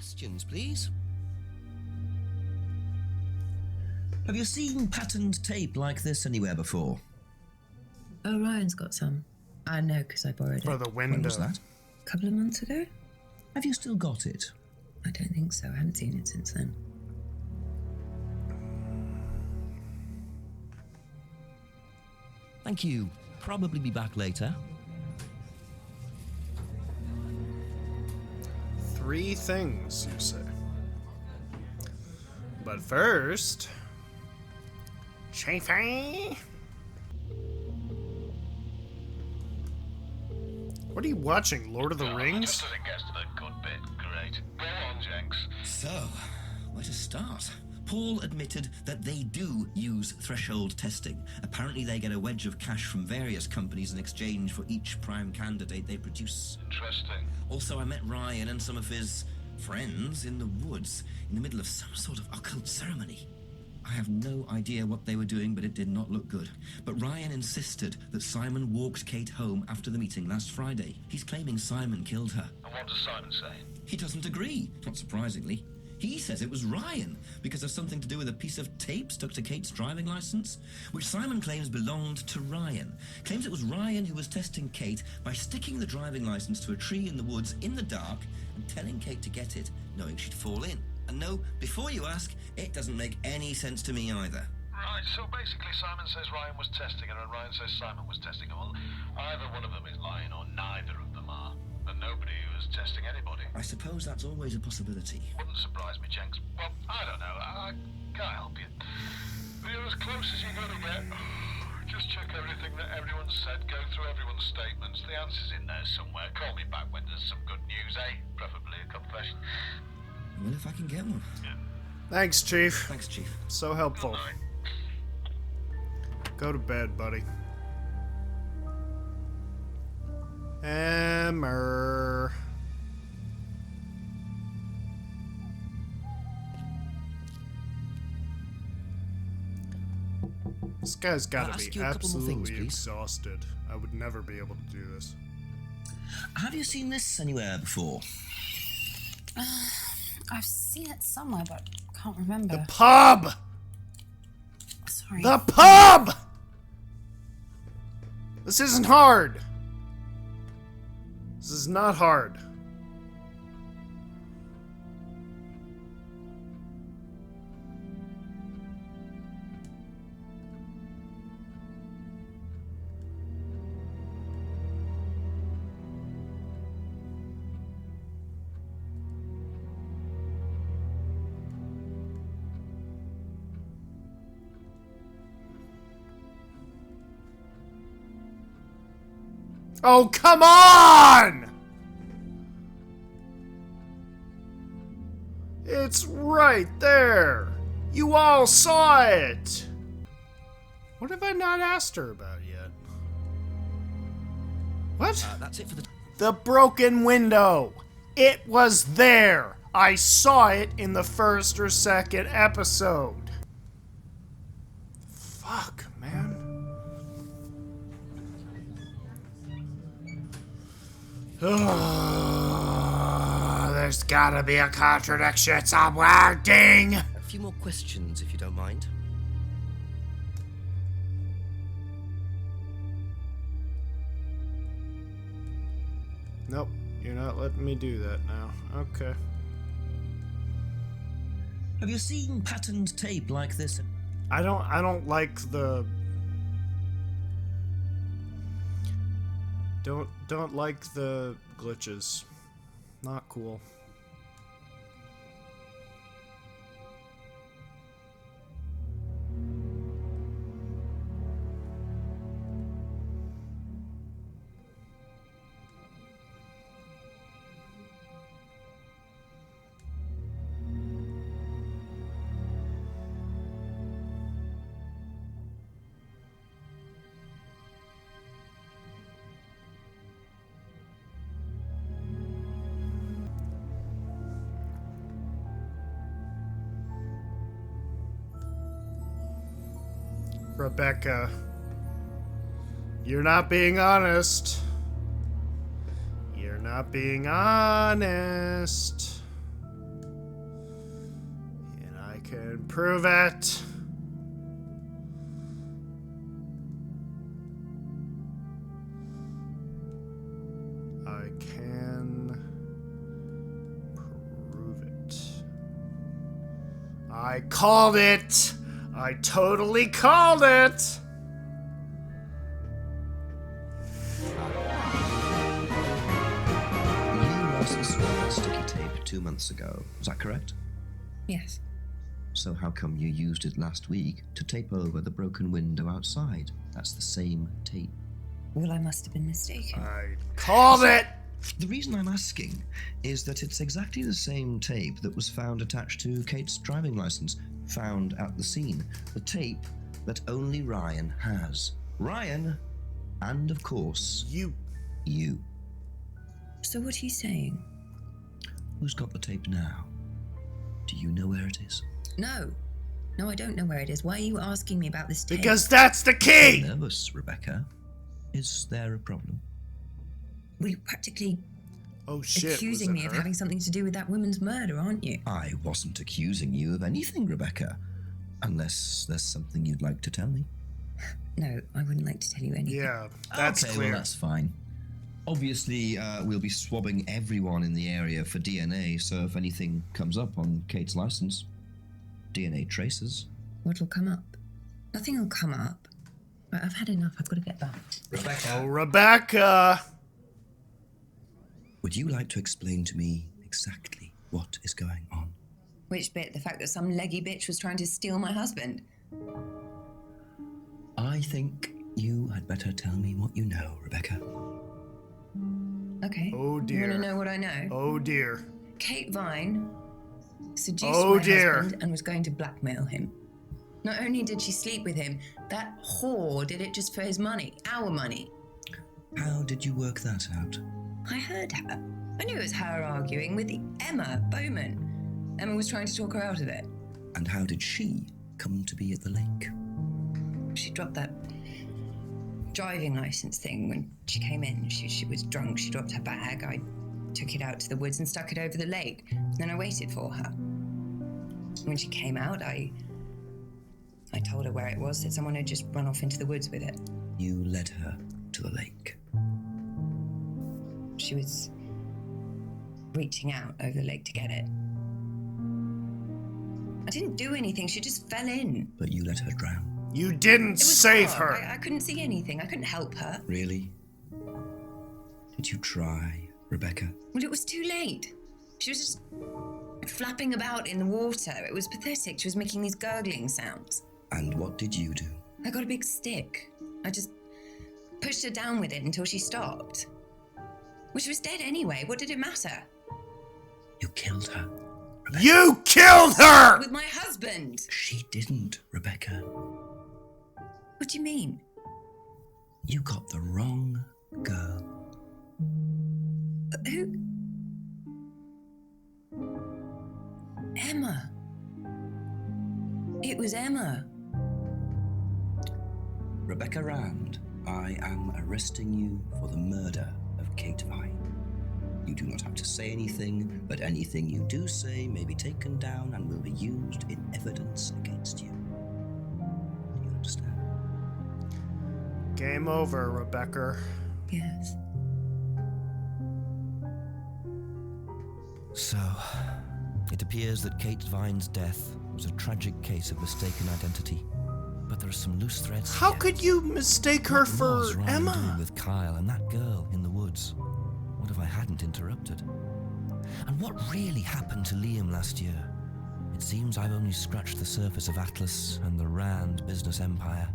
questions, please. Have you seen patterned tape like this anywhere before? Oh, Ryan's got some. I know because I borrowed For it. the window. When was that? A couple of months ago? Have you still got it? I don't think so. I haven't seen it since then. Thank you. Probably be back later. 3 things, you say. But first... Chiefy! What are you watching, Lord of the Rings? Just as it gets to the good bit, great. Go on, Jenks. So, where to start? Paul admitted that they do use threshold testing. Apparently they get a wedge of cash from various companies in exchange for each prime candidate they produce. Interesting. Also, I met Ryan and some of his friends in the woods in the middle of some sort of occult ceremony. I have no idea what they were doing, but it did not look good. But Ryan insisted that Simon walked Kate home after the meeting last Friday. He's claiming Simon killed her. And what does Simon say? He doesn't agree, not surprisingly. He says it was Ryan, because of something to do with a piece of tape stuck to Kate's driving license, which Simon claims belonged to Ryan. Claims it was Ryan who was testing Kate by sticking the driving license to a tree in the woods in the dark and telling Kate to get it, knowing she'd fall in. And no, before you ask, it doesn't make any sense to me either. Right, so basically Simon says Ryan was testing her and Ryan says Simon was testing her. Well, either one of them is lying or neither of them are. And nobody was testing anybody. I suppose that's always a possibility. Wouldn't surprise me, Jenks. Well, I don't know. I can't help you. But you're as close as you're going to get. Just check everything that everyone's said. Go through everyone's statements. The answer's in there somewhere. Call me back when there's some good news, eh? Preferably a confession. Well, if I can get one. Yeah. Thanks, Chief. Thanks, Chief. So helpful. Good night. Go to bed, buddy. Hammer. This guy's gotta ask be you a couple more absolutely things, please? exhausted. I would never be able to do this. Have you seen this anywhere before? I've seen it somewhere, but can't remember. The pub! Sorry. The pub! This isn't hard. This is not hard. Oh, come on! It's right there. You all saw it. What have I not asked her about yet? What? That's it for the... The broken window. It was there. I saw it in the first or second episode. Fuck, man. There's gotta be a contradiction somewhere, ding! A few more questions, if you don't mind. Nope, you're not letting me do that now. Okay. Have you seen patterned tape like this? I don't like the... Don't like the glitches. Not cool. Rebecca, you're not being honest. You're not being honest. can prove it. I can prove it. I called it. I totally called it. You last saw that sticky tape 2 months ago. Is that correct? Yes. So how come you used it last week to tape over the broken window outside? That's the same tape. Well, I must have been mistaken. I called it. The reason I'm asking is that it's exactly the same tape that was found attached to Kate's driving license, found at the scene. The tape that only Ryan has. Ryan, and of course, You. So what are you saying? Who's got the tape now? Do you know where it is? No. No, I don't know where it is. Why are you asking me about this tape? Because that's the key. You're nervous, Rebecca. Is there a problem? Well, you're practically Oh shit. accusing me of having something to do with that woman's murder, aren't you? I wasn't accusing you of anything, Rebecca. Unless there's something you'd like to tell me. No, I wouldn't like to tell you anything. Yeah, that's okay, clear. well, that's fine. Obviously, we'll be swabbing everyone in the area for DNA, so if anything comes up on Kate's license, DNA traces. What'll come up? Nothing will come up. Right, I've had enough. I've got to get back. Rebecca, Oh, Rebecca. would you like to explain to me exactly what is going on? Which bit? The fact that some leggy bitch was trying to steal my husband? I think you had better tell me what you know, Rebecca. Okay. Oh, dear. You want to know what I know? Oh dear. Kate Vine seduced Oh, my dear. husband and was going to blackmail him. Not only did she sleep with him, that whore did it just for his money, our money. How did you work that out? I heard her. I knew it was her arguing with Emma Bowman. Emma was trying to talk her out of it. And how did she come to be at the lake? She dropped that driving license thing when she came in. She was drunk. She dropped her bag. I took it out to the woods and stuck it over the lake. Then I waited for her. When she came out, I told her where it was, that someone had just run off into the woods with it. You led her to the lake. She was reaching out over the lake to get it. I didn't do anything. She just fell in. But you let her drown. You didn't It was save dark. her. I couldn't see anything. I couldn't help her. Really? Did you try, Rebecca? Well, it was too late. She was just flapping about in the water. It was pathetic. She was making these gurgling sounds. And what did you do? I got a big stick. I just pushed her down with it until she stopped. Well, she was dead anyway. What did it matter? You killed her. Rebecca. You killed her. With my husband. She didn't, Rebecca. What do you mean? You got the wrong girl. Who? Emma. It was Emma. Rebecca Rand, I am arresting you for the murder of Kate Vine. You do not have to say anything, but anything you do say may be taken down and will be used in evidence against you. Do you understand? Game over, Rebecca. Yes. So, it appears that Kate Vine's death was a tragic case of mistaken identity. But there are some loose threads How here. could you mistake her What for was Ryan doing Emma? with Kyle and that girl in the woods? What if I hadn't interrupted? And what really happened to Liam last year? It seems I've only scratched the surface of Atlas and the Rand business empire.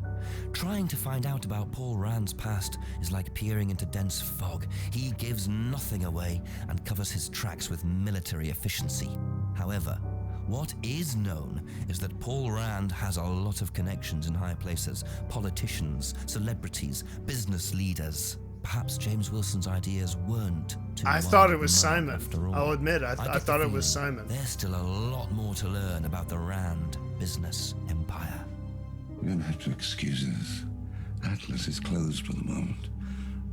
Trying to find out about Paul Rand's past is like peering into dense fog. He gives nothing away and covers his tracks with military efficiency. However, what is known is that Paul Rand has a lot of connections in high places, politicians, celebrities, business leaders. Perhaps James Wilson's ideas weren't too I wide thought it of was the mark Simon. after all. I'll admit, I get the thought it was feeling Simon. There's still a lot more to learn about the Rand business empire. You're going to have to excuse us. Atlas is closed for the moment,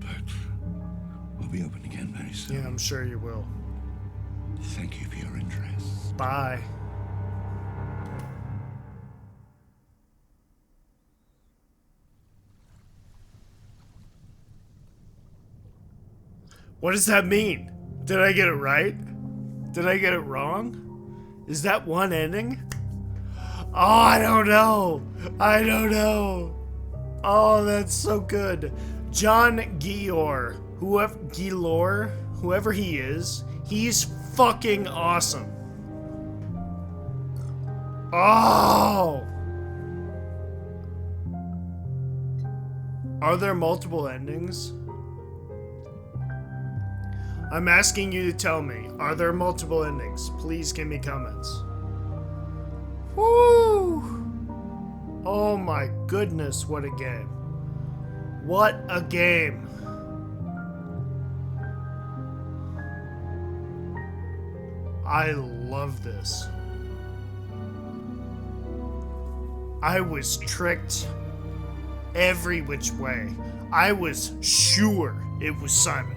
but we'll be open again very soon. Yeah, I'm sure you will. Thank you for your interest. Bye. What does that mean? Did I get it right? Did I get it wrong? Is that one ending? Oh, I don't know. I don't know. Oh, that's so good. John Gior, whoever he is, he's fucking awesome. Oh! Are there multiple endings? I'm asking you to tell me, are there multiple endings? Please give me comments. Woo! Oh my goodness, what a game. What a game. I love this. I was tricked every which way. I was sure it was Simon.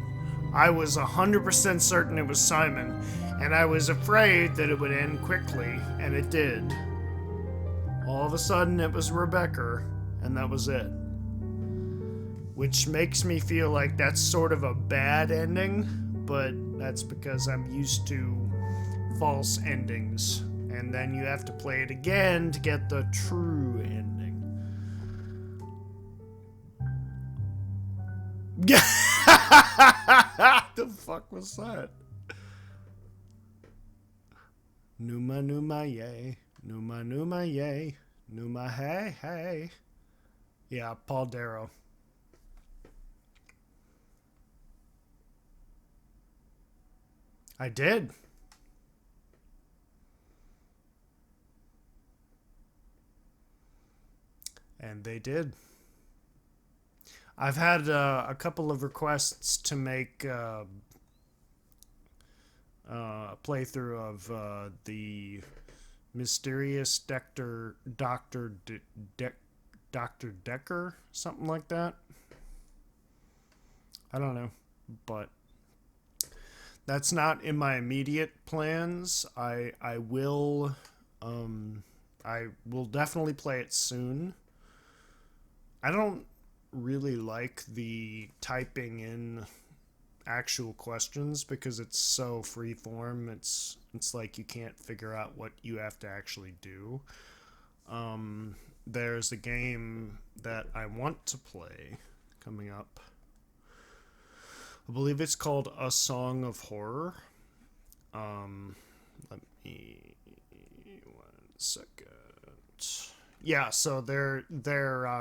I was 100% certain it was Simon, and I was afraid that it would end quickly, and it did. All of a sudden, it was Rebecca, and that was it. Which makes me feel like that's sort of a bad ending, but that's because I'm used to false endings, and then you have to play it again to get the true ending. The fuck was that? Numa yay, Numa yay, Numa hey hey. Yeah, Paul Darrow. I did. And they did. I've had a couple of requests to make a playthrough of the mysterious Dr. Decker, something like that. I don't know, but that's not in my immediate plans. I will definitely play it soon. I don't really like the typing in actual questions because it's so free form. It's like you can't figure out what you have to actually do. There's a game that I want to play coming up. I believe it's called A Song of Horror. Let me 1 second. Yeah, so their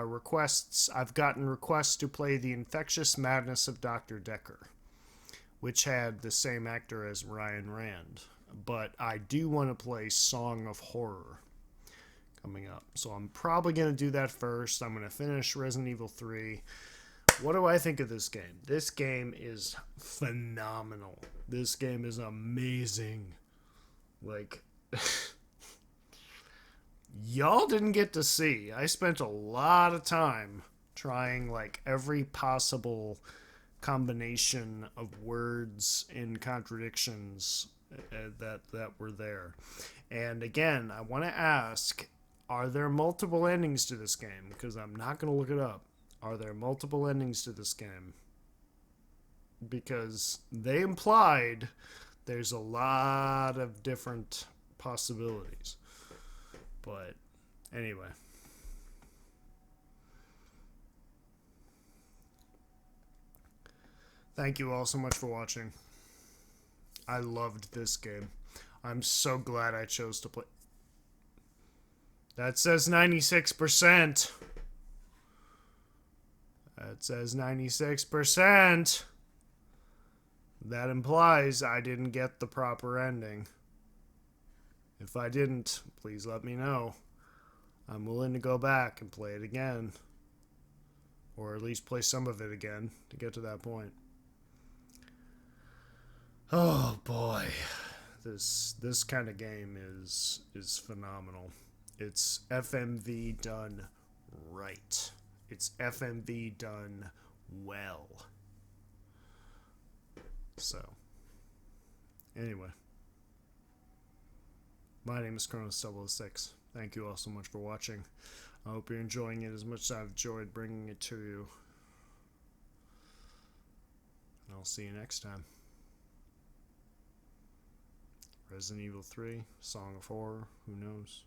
requests. I've gotten requests to play The Infectious Madness of Dr. Decker, which had the same actor as Ryan Rand. But I do want to play Song of Horror coming up. So I'm probably going to do that first. I'm going to finish Resident Evil 3. What do I think of this game? This game is phenomenal. This game is amazing. Like, y'all didn't get to see. I spent a lot of time trying like every possible combination of words and contradictions that were there. And again, I want to ask, are there multiple endings to this game? Because I'm not going to look it up. Are there multiple endings to this game? Because they implied there's a lot of different possibilities. But anyway. Thank you all so much for watching. I loved this game. I'm so glad I chose to play. That says 96%. That says 96%. That implies I didn't get the proper ending. If I didn't, please let me know. I'm willing to go back and play it again. Or at least play some of it again to get to that point. Oh boy. This kind of game is phenomenal. It's FMV done right. It's FMV done well. So, anyway. My name is Chronos006. Thank you all so much for watching. I hope you're enjoying it as much as I've enjoyed bringing it to you. And I'll I'll see you next time. Resident Evil 3, Song of Horror, who knows?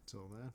Till then.